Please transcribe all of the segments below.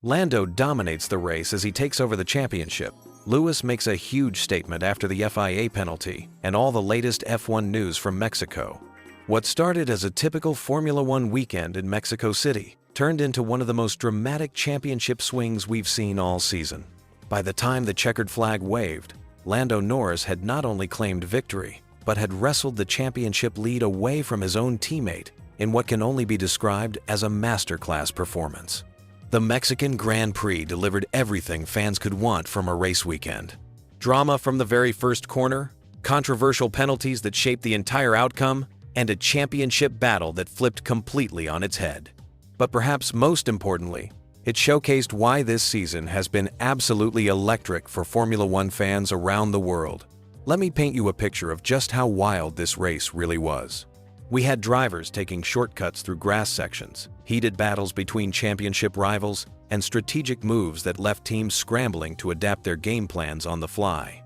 Lando dominates the race as he takes over the championship. Lewis makes a huge statement after the FIA penalty and all the latest F1 news from Mexico. What started as a typical Formula One weekend in Mexico City turned into one of the most dramatic championship swings we've seen all season. By the time the checkered flag waved, Lando Norris had not only claimed victory, but had wrestled the championship lead away from his own teammate in what can only be described as a masterclass performance. The Mexican Grand Prix delivered everything fans could want from a race weekend. Drama from the very first corner, controversial penalties that shaped the entire outcome, and a championship battle that flipped completely on its head. But perhaps most importantly, it showcased why this season has been absolutely electric for Formula One fans around the world. Let me paint you a picture of just how wild this race really was. We had drivers taking shortcuts through grass sections, heated battles between championship rivals, and strategic moves that left teams scrambling to adapt their game plans on the fly.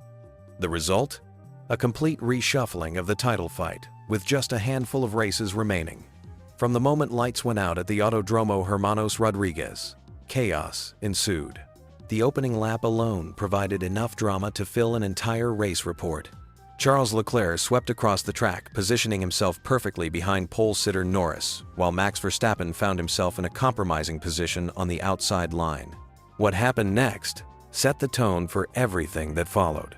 The result? A complete reshuffling of the title fight, with just a handful of races remaining. From the moment lights went out at the Autodromo Hermanos Rodriguez, chaos ensued. The opening lap alone provided enough drama to fill an entire race report. Charles Leclerc swept across the track, positioning himself perfectly behind pole sitter Norris, while Max Verstappen found himself in a compromising position on the outside line. What happened next set the tone for everything that followed.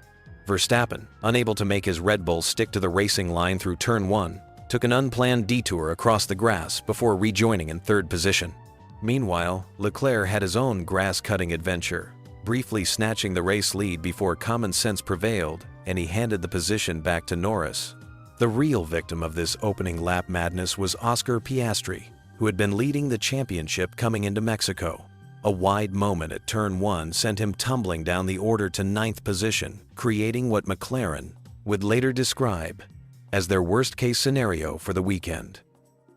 Verstappen, unable to make his Red Bull stick to the racing line through turn 1, took an unplanned detour across the grass before rejoining in third position. Meanwhile, Leclerc had his own grass-cutting adventure, briefly snatching the race lead before common sense prevailed and he handed the position back to Norris. The real victim of this opening lap madness was Oscar Piastri, who had been leading the championship coming into Mexico. A wide moment at turn 1 sent him tumbling down the order to 9th position, creating what McLaren would later describe as their worst-case scenario for the weekend.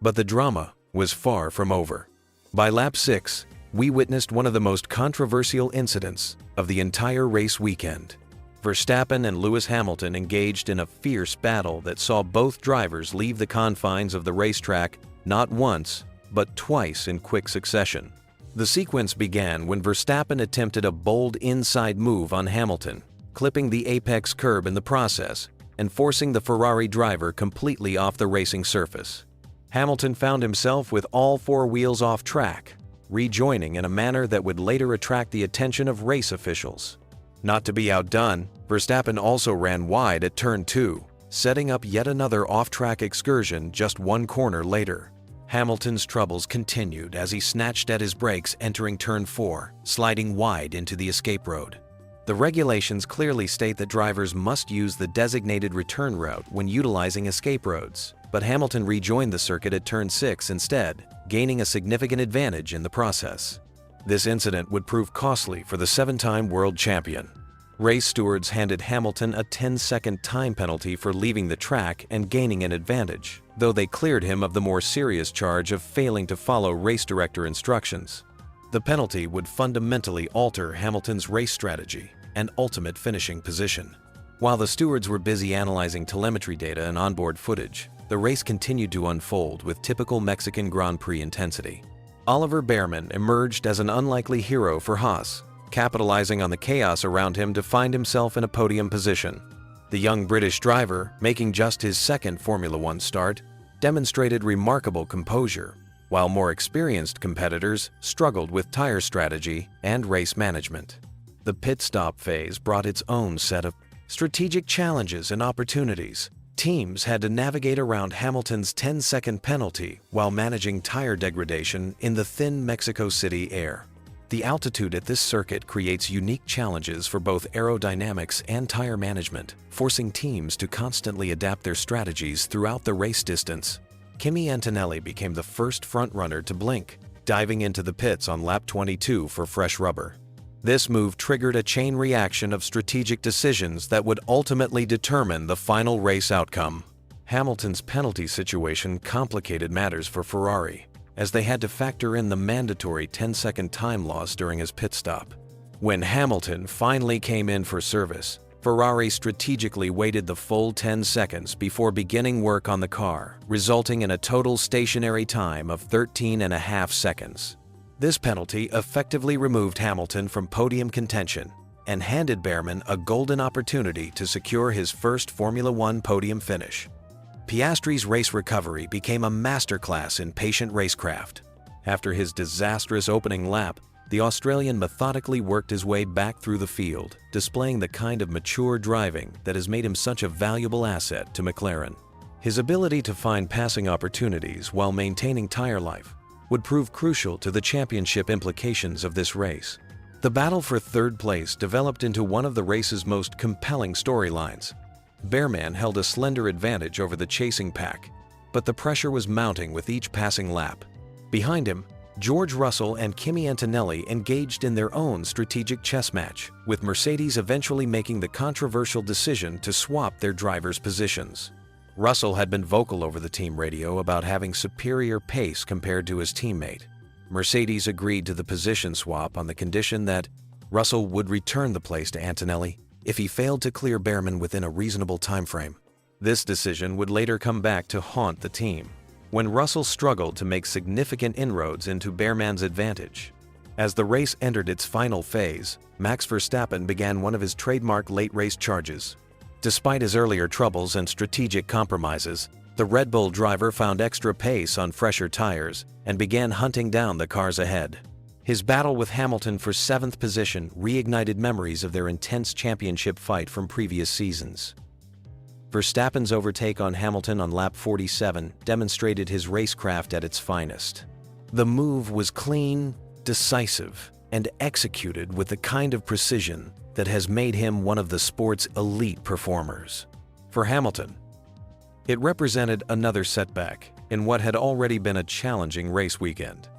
But the drama was far from over. By lap 6, we witnessed one of the most controversial incidents of the entire race weekend. Verstappen and Lewis Hamilton engaged in a fierce battle that saw both drivers leave the confines of the racetrack not once, but twice in quick succession. The sequence began when Verstappen attempted a bold inside move on Hamilton, clipping the apex curb in the process and forcing the Ferrari driver completely off the racing surface. Hamilton found himself with all 4 wheels off track, rejoining in a manner that would later attract the attention of race officials. Not to be outdone, Verstappen also ran wide at turn 2, setting up yet another off-track excursion just 1 corner later. Hamilton's troubles continued as he snatched at his brakes entering turn 4, sliding wide into the escape road. The regulations clearly state that drivers must use the designated return route when utilizing escape roads, but Hamilton rejoined the circuit at turn 6 instead, gaining a significant advantage in the process. This incident would prove costly for the 7-time world champion. Race stewards handed Hamilton a 10-second time penalty for leaving the track and gaining an advantage, though they cleared him of the more serious charge of failing to follow race director instructions. The penalty would fundamentally alter Hamilton's race strategy and ultimate finishing position. While the stewards were busy analyzing telemetry data and onboard footage, the race continued to unfold with typical Mexican Grand Prix intensity. Oliver Behrman emerged as an unlikely hero for Haas, capitalizing on the chaos around him to find himself in a podium position. The young British driver, making just his 2nd Formula One start, demonstrated remarkable composure, while more experienced competitors struggled with tire strategy and race management. The pit stop phase brought its own set of strategic challenges and opportunities. Teams had to navigate around Hamilton's 10-second penalty while managing tire degradation in the thin Mexico City air. The altitude at this circuit creates unique challenges for both aerodynamics and tire management, forcing teams to constantly adapt their strategies throughout the race distance. Kimi Antonelli became the first frontrunner to blink, diving into the pits on lap 22 for fresh rubber. This move triggered a chain reaction of strategic decisions that would ultimately determine the final race outcome. Hamilton's penalty situation complicated matters for Ferrari, as they had to factor in the mandatory 10-second time loss during his pit stop. When Hamilton finally came in for service, Ferrari strategically waited the full 10 seconds before beginning work on the car, resulting in a total stationary time of 13.5 seconds. This penalty effectively removed Hamilton from podium contention and handed Behrman a golden opportunity to secure his first Formula One podium finish. Piastri's race recovery became a masterclass in patient racecraft. After his disastrous opening lap, the Australian methodically worked his way back through the field, displaying the kind of mature driving that has made him such a valuable asset to McLaren. His ability to find passing opportunities while maintaining tire life would prove crucial to the championship implications of this race. The battle for third place developed into one of the race's most compelling storylines. Behrman held a slender advantage over the chasing pack, but the pressure was mounting with each passing lap. Behind him, George Russell and Kimi Antonelli engaged in their own strategic chess match, with Mercedes eventually making the controversial decision to swap their drivers' positions. Russell had been vocal over the team radio about having superior pace compared to his teammate. Mercedes agreed to the position swap on the condition that Russell would return the place to Antonelli if he failed to clear Behrman within a reasonable timeframe. This decision would later come back to haunt the team, when Russell struggled to make significant inroads into Behrman's advantage. As the race entered its final phase, Max Verstappen began one of his trademark late race charges. Despite his earlier troubles and strategic compromises, the Red Bull driver found extra pace on fresher tires and began hunting down the cars ahead. His battle with Hamilton for 7th position reignited memories of their intense championship fight from previous seasons. Verstappen's overtake on Hamilton on lap 47 demonstrated his racecraft at its finest. The move was clean, decisive, and executed with the kind of precision that has made him one of the sport's elite performers. For Hamilton, it represented another setback in what had already been a challenging race weekend.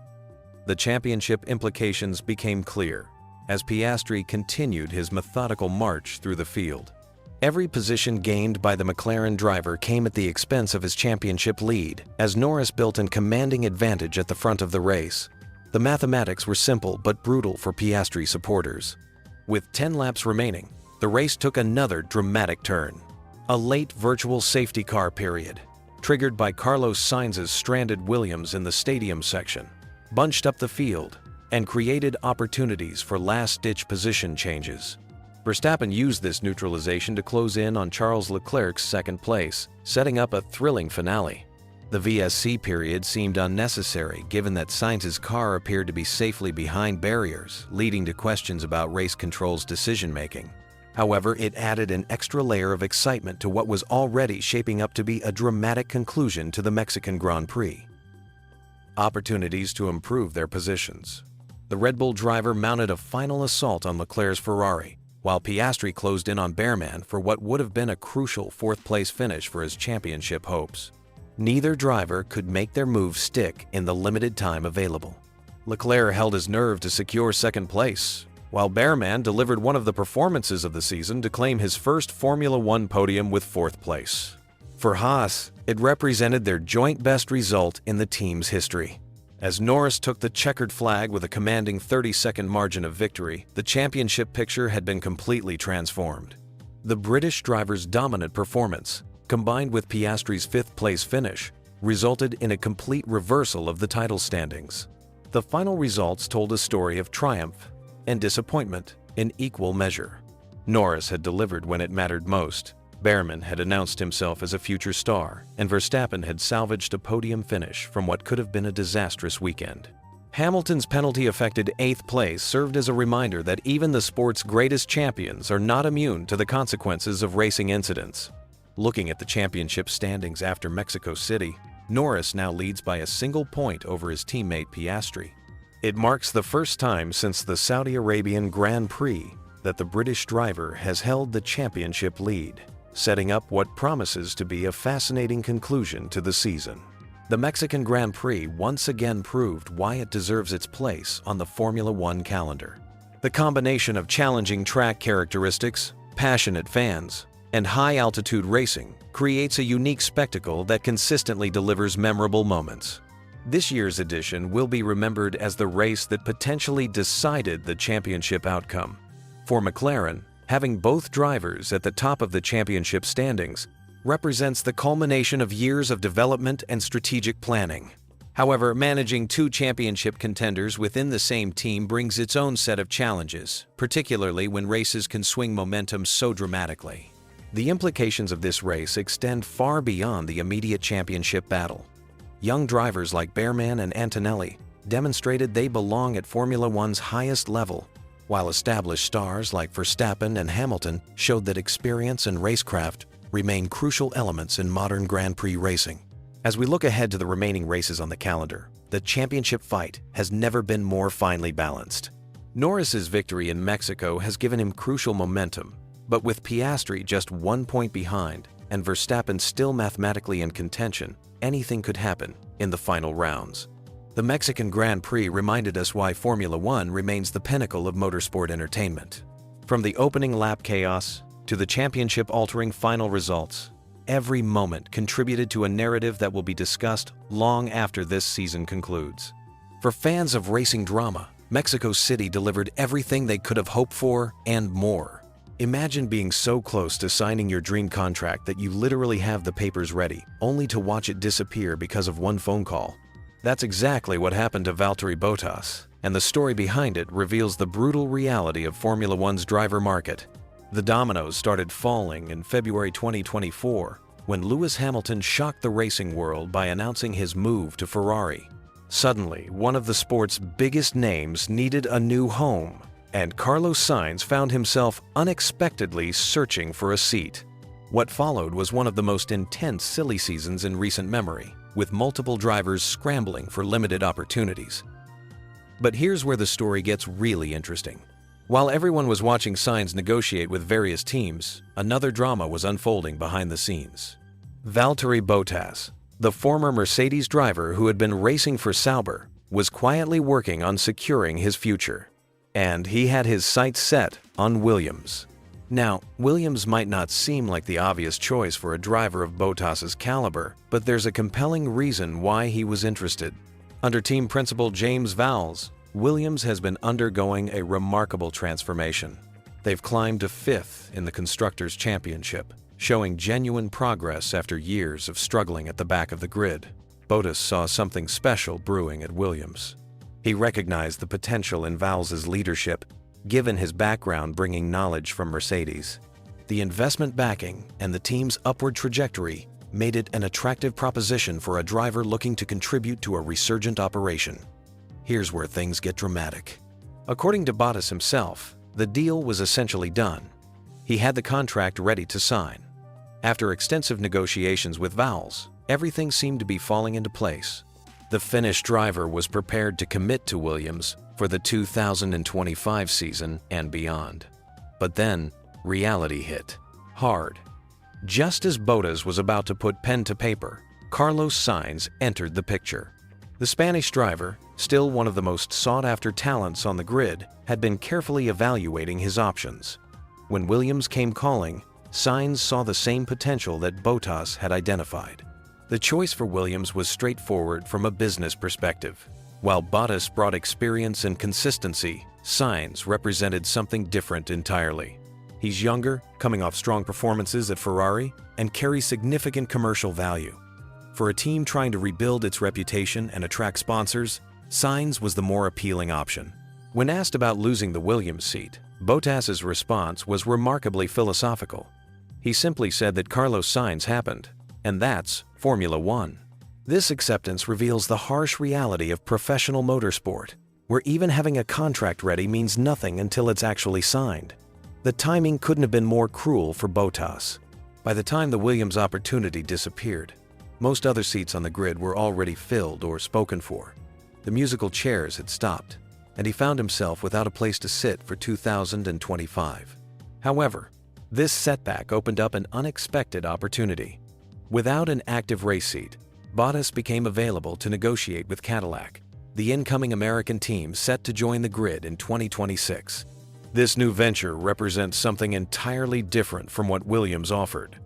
The championship implications became clear as Piastri continued his methodical march through the field. Every position gained by the McLaren driver came at the expense of his championship lead, as Norris built an commanding advantage at the front of the race. The mathematics were simple but brutal for Piastri supporters. With 10 laps remaining, the race took another dramatic turn. A late virtual safety car period, triggered by Carlos Sainz's stranded Williams in the stadium section, bunched up the field and created opportunities for last-ditch position changes. Verstappen used this neutralization to close in on Charles Leclerc's second place, setting up a thrilling finale. The VSC period seemed unnecessary given that Sainz's car appeared to be safely behind barriers, leading to questions about race control's decision-making. However, it added an extra layer of excitement to what was already shaping up to be a dramatic conclusion to the Mexican Grand Prix. Opportunities to improve their positions. The Red Bull driver mounted a final assault on Leclerc's Ferrari, while Piastri closed in on Behrman for what would have been a crucial fourth-place finish for his championship hopes. Neither driver could make their move stick in the limited time available. Leclerc held his nerve to secure second place, while Behrman delivered one of the performances of the season to claim his first Formula One podium with fourth place. For Haas, it represented their joint best result in the team's history. As Norris took the checkered flag with a commanding 30-second margin of victory, the championship picture had been completely transformed. The British driver's dominant performance, combined with Piastri's fifth-place finish, resulted in a complete reversal of the title standings. The final results told a story of triumph and disappointment in equal measure. Norris had delivered when it mattered most. Behrman had announced himself as a future star, and Verstappen had salvaged a podium finish from what could have been a disastrous weekend. Hamilton's penalty-affected 8th place served as a reminder that even the sport's greatest champions are not immune to the consequences of racing incidents. Looking at the championship standings after Mexico City, Norris now leads by a single point over his teammate Piastri. It marks the first time since the Saudi Arabian Grand Prix that the British driver has held the championship lead, setting up what promises to be a fascinating conclusion to the season. The Mexican Grand Prix once again proved why it deserves its place on the Formula One calendar. The combination of challenging track characteristics, passionate fans, and high-altitude racing creates a unique spectacle that consistently delivers memorable moments. This year's edition will be remembered as the race that potentially decided the championship outcome. For McLaren, having both drivers at the top of the championship standings represents the culmination of years of development and strategic planning. However, managing two championship contenders within the same team brings its own set of challenges, particularly when races can swing momentum so dramatically. The implications of this race extend far beyond the immediate championship battle. Young drivers like Bearman and Antonelli demonstrated they belong at Formula One's highest level, while established stars like Verstappen and Hamilton showed that experience and racecraft remain crucial elements in modern Grand Prix racing. As we look ahead to the remaining races on the calendar, the championship fight has never been more finely balanced. Norris's victory in Mexico has given him crucial momentum, but with Piastri just 1 point behind and Verstappen still mathematically in contention, anything could happen in the final rounds. The Mexican Grand Prix reminded us why Formula One remains the pinnacle of motorsport entertainment. From the opening lap chaos to the championship-altering final results, every moment contributed to a narrative that will be discussed long after this season concludes. For fans of racing drama, Mexico City delivered everything they could have hoped for and more. Imagine being so close to signing your dream contract that you literally have the papers ready, only to watch it disappear because of one phone call. That's exactly what happened to Valtteri Bottas, and the story behind it reveals the brutal reality of Formula One's driver market. The dominoes started falling in February 2024 when Lewis Hamilton shocked the racing world by announcing his move to Ferrari. Suddenly, one of the sport's biggest names needed a new home, and Carlos Sainz found himself unexpectedly searching for a seat. What followed was one of the most intense silly seasons in recent memory, with multiple drivers scrambling for limited opportunities. But here's where the story gets really interesting. While everyone was watching Sainz negotiate with various teams, another drama was unfolding behind the scenes. Valtteri Bottas, the former Mercedes driver who had been racing for Sauber, was quietly working on securing his future. And he had his sights set on Williams. Now, Williams might not seem like the obvious choice for a driver of Bottas's caliber, but there's a compelling reason why he was interested. Under team principal James Vowles, Williams has been undergoing a remarkable transformation. They've climbed to 5th in the Constructors' Championship, showing genuine progress after years of struggling at the back of the grid. Bottas saw something special brewing at Williams. He recognized the potential in Vowles' leadership, given his background bringing knowledge from Mercedes. The investment backing and the team's upward trajectory made it an attractive proposition for a driver looking to contribute to a resurgent operation. Here's where things get dramatic. According to Bottas himself, the deal was essentially done. He had the contract ready to sign. After extensive negotiations with Vowles, everything seemed to be falling into place. The Finnish driver was prepared to commit to Williams for the 2025 season and beyond. But then, reality hit. Hard. Just as Bottas was about to put pen to paper, Carlos Sainz entered the picture. The Spanish driver, still one of the most sought-after talents on the grid, had been carefully evaluating his options. When Williams came calling, Sainz saw the same potential that Bottas had identified. The choice for Williams was straightforward from a business perspective. While Bottas brought experience and consistency, Sainz represented something different entirely. He's younger, coming off strong performances at Ferrari, and carries significant commercial value. For a team trying to rebuild its reputation and attract sponsors, Sainz was the more appealing option. When asked about losing the Williams seat, Bottas's response was remarkably philosophical. He simply said that Carlos Sainz happened, and that's Formula One. This acceptance reveals the harsh reality of professional motorsport, where even having a contract ready means nothing until it's actually signed. The timing couldn't have been more cruel for Bottas. By the time the Williams opportunity disappeared, most other seats on the grid were already filled or spoken for. The musical chairs had stopped, and he found himself without a place to sit for 2025. However, this setback opened up an unexpected opportunity. Without an active race seat, Bottas became available to negotiate with Cadillac, the incoming American team set to join the grid in 2026. This new venture represents something entirely different from what Williams offered.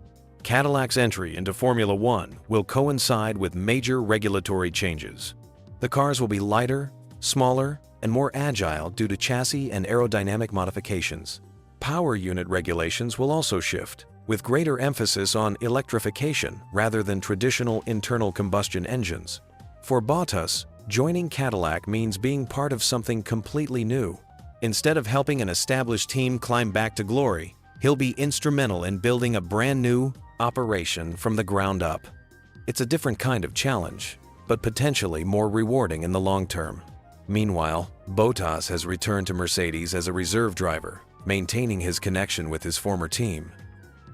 Cadillac's entry into Formula One will coincide with major regulatory changes. The cars will be lighter, smaller, and more agile due to chassis and aerodynamic modifications. Power unit regulations will also shift, with greater emphasis on electrification rather than traditional internal combustion engines. For Bottas, joining Cadillac means being part of something completely new. Instead of helping an established team climb back to glory, he'll be instrumental in building a brand new operation from the ground up. It's a different kind of challenge, but potentially more rewarding in the long term. Meanwhile, Bottas has returned to Mercedes as a reserve driver, maintaining his connection with his former team.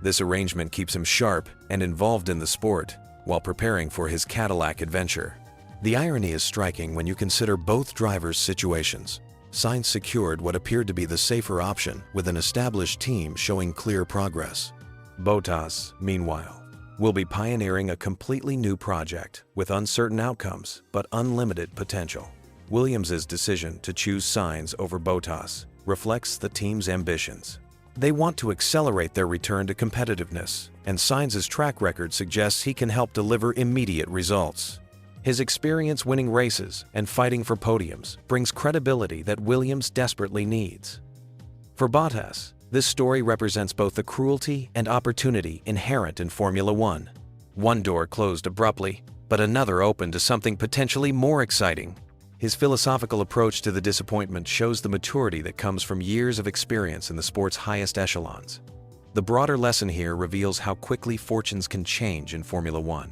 This arrangement keeps him sharp and involved in the sport while preparing for his Cadillac adventure. The irony is striking when you consider both drivers' situations. Sainz secured what appeared to be the safer option with an established team showing clear progress. Bottas, meanwhile, will be pioneering a completely new project with uncertain outcomes but unlimited potential. Williams' decision to choose Sainz over Bottas reflects the team's ambitions. They want to accelerate their return to competitiveness, and Sainz's track record suggests he can help deliver immediate results. His experience winning races and fighting for podiums brings credibility that Williams desperately needs. For Bottas, this story represents both the cruelty and opportunity inherent in Formula One. One door closed abruptly, but another opened to something potentially more exciting. His philosophical approach to the disappointment shows the maturity that comes from years of experience in the sport's highest echelons. The broader lesson here reveals how quickly fortunes can change in Formula One.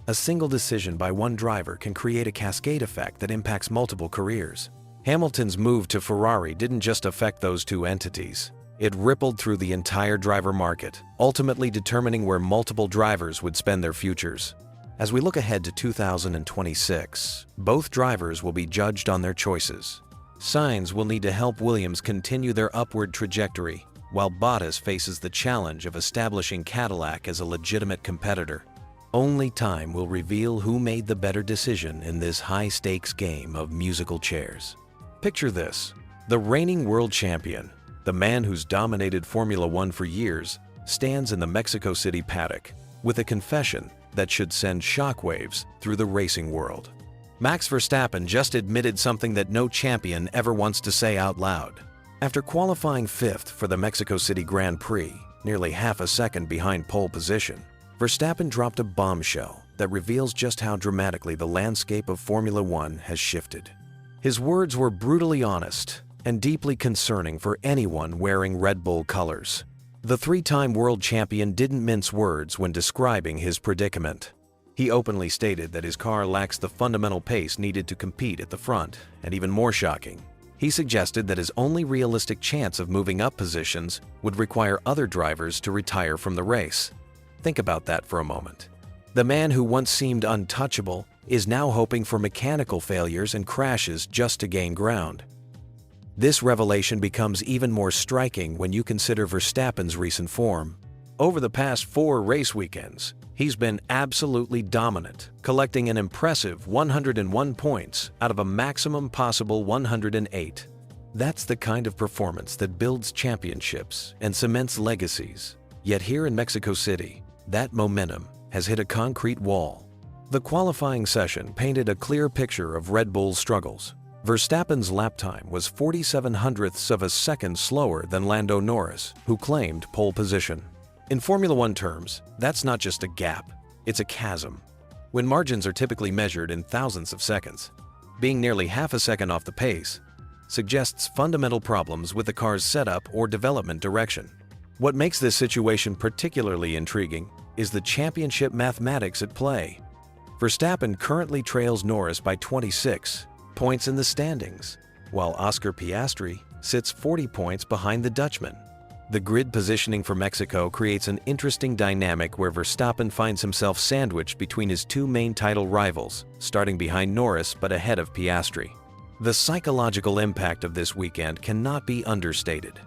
A single decision by one driver can create a cascade effect that impacts multiple careers. Hamilton's move to Ferrari didn't just affect those two entities. It rippled through the entire driver market, ultimately determining where multiple drivers would spend their futures. As we look ahead to 2026, both drivers will be judged on their choices. Sainz will need to help Williams continue their upward trajectory, while Bottas faces the challenge of establishing Cadillac as a legitimate competitor. Only time will reveal who made the better decision in this high-stakes game of musical chairs. Picture this: the reigning world champion, the man who's dominated Formula One for years, stands in the Mexico City paddock with a confession that should send shockwaves through the racing world. Max Verstappen just admitted something that no champion ever wants to say out loud. After qualifying fifth for the Mexico City Grand Prix, nearly half a second behind pole position, Verstappen dropped a bombshell that reveals just how dramatically the landscape of Formula One has shifted. His words were brutally honest and deeply concerning for anyone wearing Red Bull colors. The three-time world champion didn't mince words when describing his predicament. He openly stated that his car lacks the fundamental pace needed to compete at the front, and even more shocking, he suggested that his only realistic chance of moving up positions would require other drivers to retire from the race. Think about that for a moment. The man who once seemed untouchable is now hoping for mechanical failures and crashes just to gain ground. This revelation becomes even more striking when you consider Verstappen's recent form. Over the past 4 race weekends, he's been absolutely dominant, collecting an impressive 101 points out of a maximum possible 108. That's the kind of performance that builds championships and cements legacies. Yet here in Mexico City, that momentum has hit a concrete wall. The qualifying session painted a clear picture of Red Bull's struggles. Verstappen's lap time was 47/100ths of a second slower than Lando Norris, who claimed pole position. In Formula One terms, that's not just a gap, it's a chasm. When margins are typically measured in thousandths of seconds, being nearly half a second off the pace suggests fundamental problems with the car's setup or development direction. What makes this situation particularly intriguing is the championship mathematics at play. Verstappen currently trails Norris by 26 points in the standings, while Oscar Piastri sits 40 points behind the Dutchman. The grid positioning for Mexico creates an interesting dynamic where Verstappen finds himself sandwiched between his two main title rivals, starting behind Norris but ahead of Piastri. The psychological impact of this weekend cannot be understated.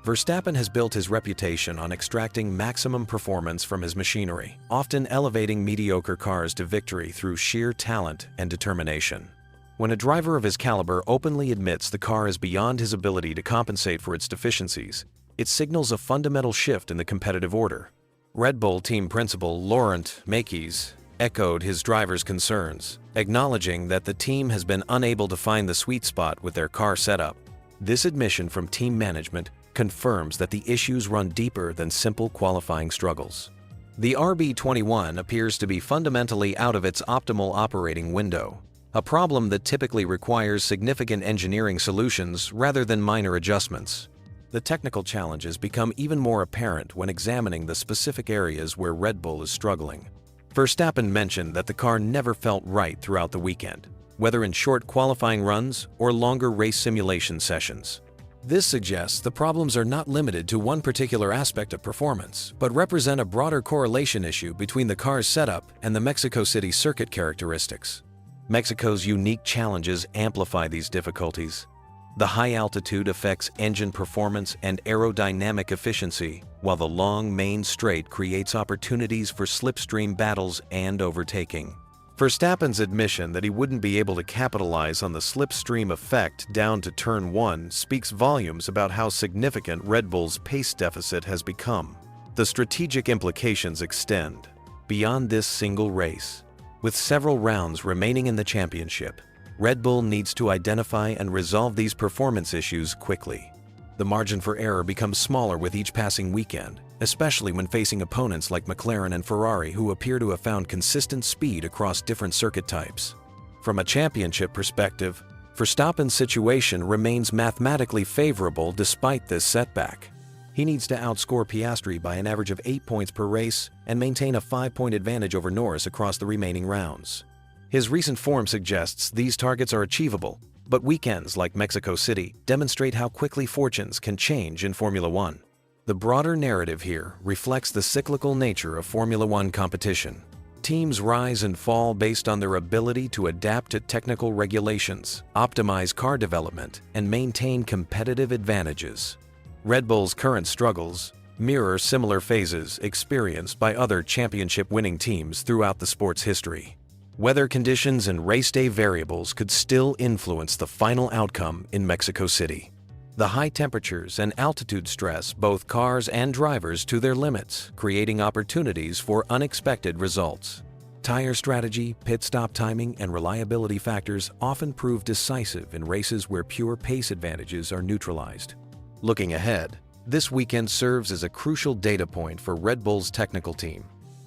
Verstappen has built his reputation on extracting maximum performance from his machinery, often elevating mediocre cars to victory through sheer talent and determination. When a driver of his caliber openly admits the car is beyond his ability to compensate for its deficiencies, it signals a fundamental shift in the competitive order. Red Bull team principal Laurent Mekies echoed his driver's concerns, acknowledging that the team has been unable to find the sweet spot with their car setup. This admission from team management confirms that the issues run deeper than simple qualifying struggles. The RB21 appears to be fundamentally out of its optimal operating window. a problem that typically requires significant engineering solutions rather than minor adjustments. The technical challenges become even more apparent when examining the specific areas where Red Bull is struggling. Verstappen mentioned that the car never felt right throughout the weekend, whether in short qualifying runs or longer race simulation sessions. This suggests the problems are not limited to one particular aspect of performance, but represent a broader correlation issue between the car's setup and the Mexico City circuit characteristics. Mexico's unique challenges amplify these difficulties. The high altitude affects engine performance and aerodynamic efficiency, while the long main straight creates opportunities for slipstream battles and overtaking. Verstappen's admission that he wouldn't be able to capitalize on the slipstream effect down to turn 1 speaks volumes about how significant Red Bull's pace deficit has become. The strategic implications extend beyond this single race. With several rounds remaining in the championship, Red Bull needs to identify and resolve these performance issues quickly. The margin for error becomes smaller with each passing weekend, especially when facing opponents like McLaren and Ferrari who appear to have found consistent speed across different circuit types. From a championship perspective, Verstappen's situation remains mathematically favorable despite this setback. He needs to outscore Piastri by an average of 8 points per race and maintain a 5-point advantage over Norris across the remaining rounds. His recent form suggests these targets are achievable, but weekends like Mexico City demonstrate how quickly fortunes can change in Formula One. The broader narrative here reflects the cyclical nature of Formula One competition. Teams rise and fall based on their ability to adapt to technical regulations, optimize car development, and maintain competitive advantages. Red Bull's current struggles mirror similar phases experienced by other championship-winning teams throughout the sport's history. Weather conditions and race day variables could still influence the final outcome in Mexico City. The high temperatures and altitude stress both cars and drivers to their limits, creating opportunities for unexpected results. Tire strategy, pit stop timing, and reliability factors often prove decisive in races where pure pace advantages are neutralized. Looking ahead, this weekend serves as a crucial data point for Red Bull's technical team.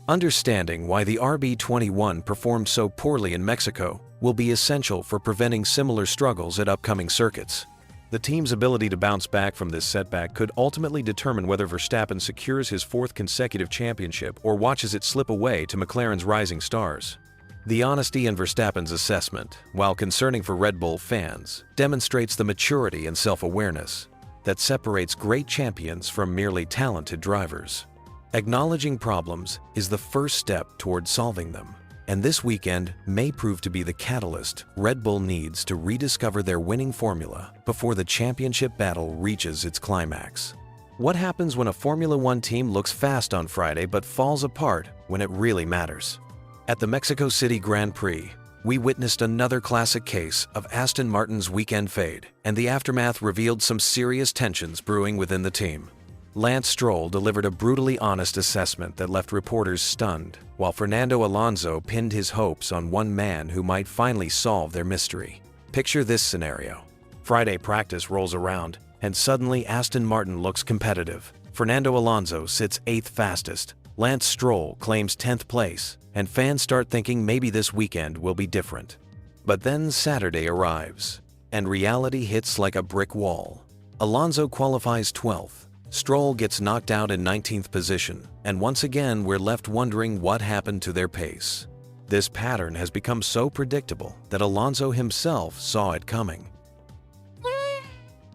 Understanding why the RB21 performed so poorly in Mexico will be essential for preventing similar struggles at upcoming circuits. The team's ability to bounce back from this setback could ultimately determine whether Verstappen secures his 4th consecutive championship or watches it slip away to McLaren's rising stars. The honesty in Verstappen's assessment, while concerning for Red Bull fans, demonstrates the maturity and self-awareness that separates great champions from merely talented drivers. Acknowledging problems is the first step toward solving them, and this weekend may prove to be the catalyst Red Bull needs to rediscover their winning formula before the championship battle reaches its climax. What happens when a Formula One team looks fast on Friday but falls apart when it really matters? At the Mexico City Grand Prix, we witnessed another classic case of Aston Martin's weekend fade, and the aftermath revealed some serious tensions brewing within the team. Lance Stroll delivered a brutally honest assessment that left reporters stunned, while Fernando Alonso pinned his hopes on one man who might finally solve their mystery. Picture this scenario. Friday practice rolls around, and suddenly Aston Martin looks competitive. Fernando Alonso sits 8th fastest, Lance Stroll claims 10th place, and fans start thinking maybe this weekend will be different. But then Saturday arrives, and reality hits like a brick wall. Alonso qualifies 12th. Stroll gets knocked out in 19th position, and once again we're left wondering what happened to their pace. This pattern has become so predictable that Alonso himself saw it coming.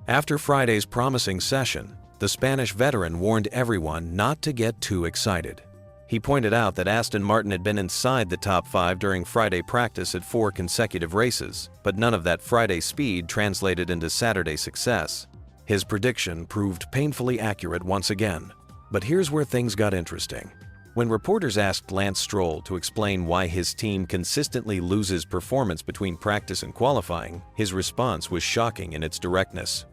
After Friday's promising session, the Spanish veteran warned everyone not to get too excited. He pointed out that Aston Martin had been inside the top 5 during Friday practice at 4 consecutive races, but none of that Friday speed translated into Saturday success. His prediction proved painfully accurate once again. But here's where things got interesting. When reporters asked Lance Stroll to explain why his team consistently loses performance between practice and qualifying, his response was shocking in its directness.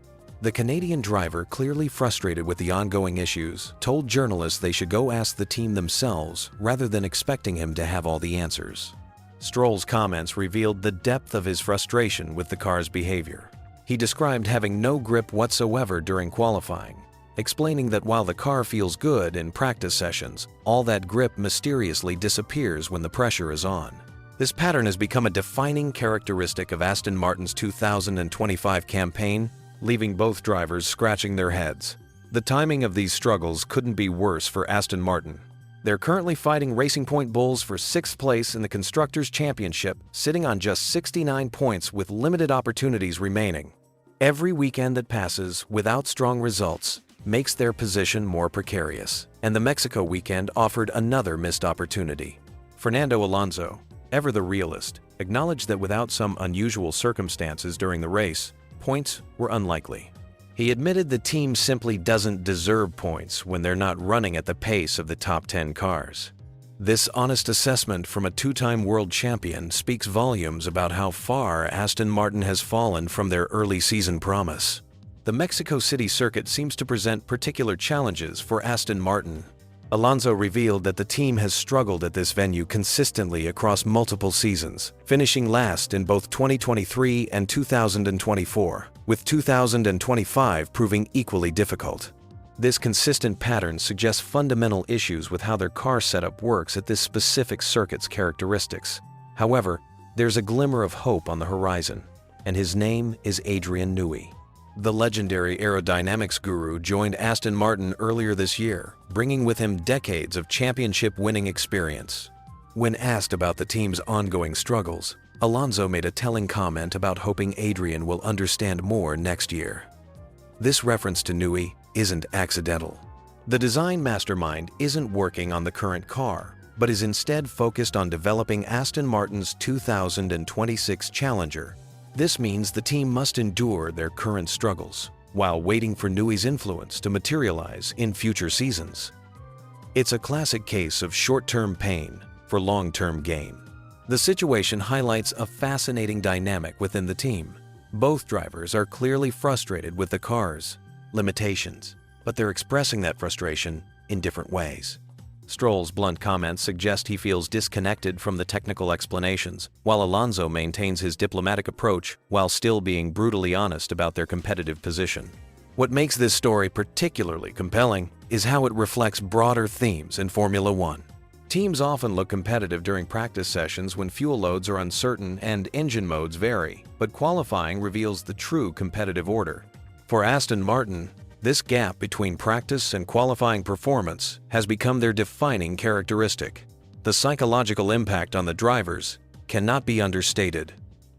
The Canadian driver, clearly frustrated with the ongoing issues, told journalists they should go ask the team themselves rather than expecting him to have all the answers. Stroll's comments revealed the depth of his frustration with the car's behavior. He described having no grip whatsoever during qualifying, explaining that while the car feels good in practice sessions, all that grip mysteriously disappears when the pressure is on. This pattern has become a defining characteristic of Aston Martin's 2025 campaign, leaving both drivers scratching their heads. The timing of these struggles couldn't be worse for Aston Martin. They're currently fighting Racing Point Bulls for 6th place in the Constructors' Championship, sitting on just 69 points with limited opportunities remaining. Every weekend that passes without strong results makes their position more precarious, and the Mexico weekend offered another missed opportunity. Fernando Alonso, ever the realist, acknowledged that without some unusual circumstances during the race, points were unlikely. He admitted the team simply doesn't deserve points when they're not running at the pace of the top 10 cars. This honest assessment from a two-time world champion speaks volumes about how far Aston Martin has fallen from their early season promise. The Mexico City circuit seems to present particular challenges for Aston Martin. Alonso revealed that the team has struggled at this venue consistently across multiple seasons, finishing last in both 2023 and 2024, with 2025 proving equally difficult. This consistent pattern suggests fundamental issues with how their car setup works at this specific circuit's characteristics. However, there's a glimmer of hope on the horizon, and his name is Adrian Newey. The legendary aerodynamics guru joined Aston Martin earlier this year, bringing with him decades of championship-winning experience. When asked about the team's ongoing struggles, Alonso made a telling comment about hoping Adrian will understand more next year. This reference to Newey isn't accidental. The design mastermind isn't working on the current car, but is instead focused on developing Aston Martin's 2026 Challenger. This means the team must endure their current struggles, while waiting for Newey's influence to materialize in future seasons. It's a classic case of short-term pain for long-term gain. The situation highlights a fascinating dynamic within the team. Both drivers are clearly frustrated with the car's limitations, but they're expressing that frustration in different ways. Stroll's blunt comments suggest he feels disconnected from the technical explanations, while Alonso maintains his diplomatic approach while still being brutally honest about their competitive position. What makes this story particularly compelling is how it reflects broader themes in Formula One. Teams often look competitive during practice sessions when fuel loads are uncertain and engine modes vary, but qualifying reveals the true competitive order. For Aston Martin, this gap between practice and qualifying performance has become their defining characteristic. The psychological impact on the drivers cannot be understated.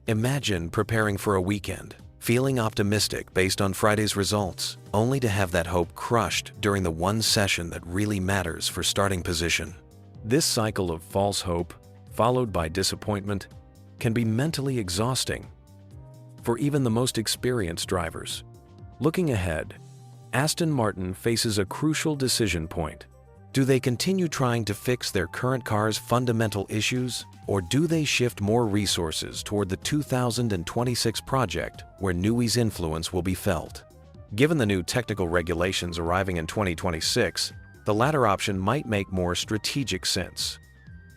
Imagine preparing for a weekend, feeling optimistic based on Friday's results, only to have that hope crushed during the one session that really matters for starting position. This cycle of false hope, followed by disappointment, can be mentally exhausting for even the most experienced drivers. Looking ahead, Aston Martin faces a crucial decision point. Do they continue trying to fix their current car's fundamental issues, or do they shift more resources toward the 2026 project where Newey's influence will be felt? Given the new technical regulations arriving in 2026, the latter option might make more strategic sense.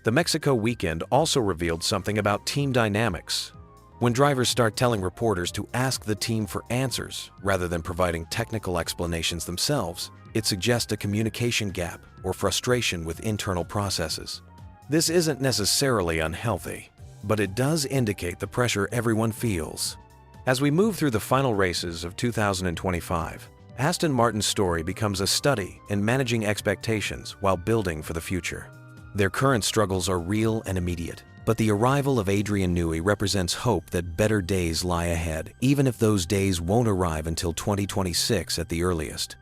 The Mexico weekend also revealed something about team dynamics. When drivers start telling reporters to ask the team for answers rather than providing technical explanations themselves, it suggests a communication gap or frustration with internal processes. This isn't necessarily unhealthy, but it does indicate the pressure everyone feels. As we move through the final races of 2025, Aston Martin's story becomes a study in managing expectations while building for the future. Their current struggles are real and immediate, but the arrival of Adrian Newey represents hope that better days lie ahead, even if those days won't arrive until 2026 at the earliest.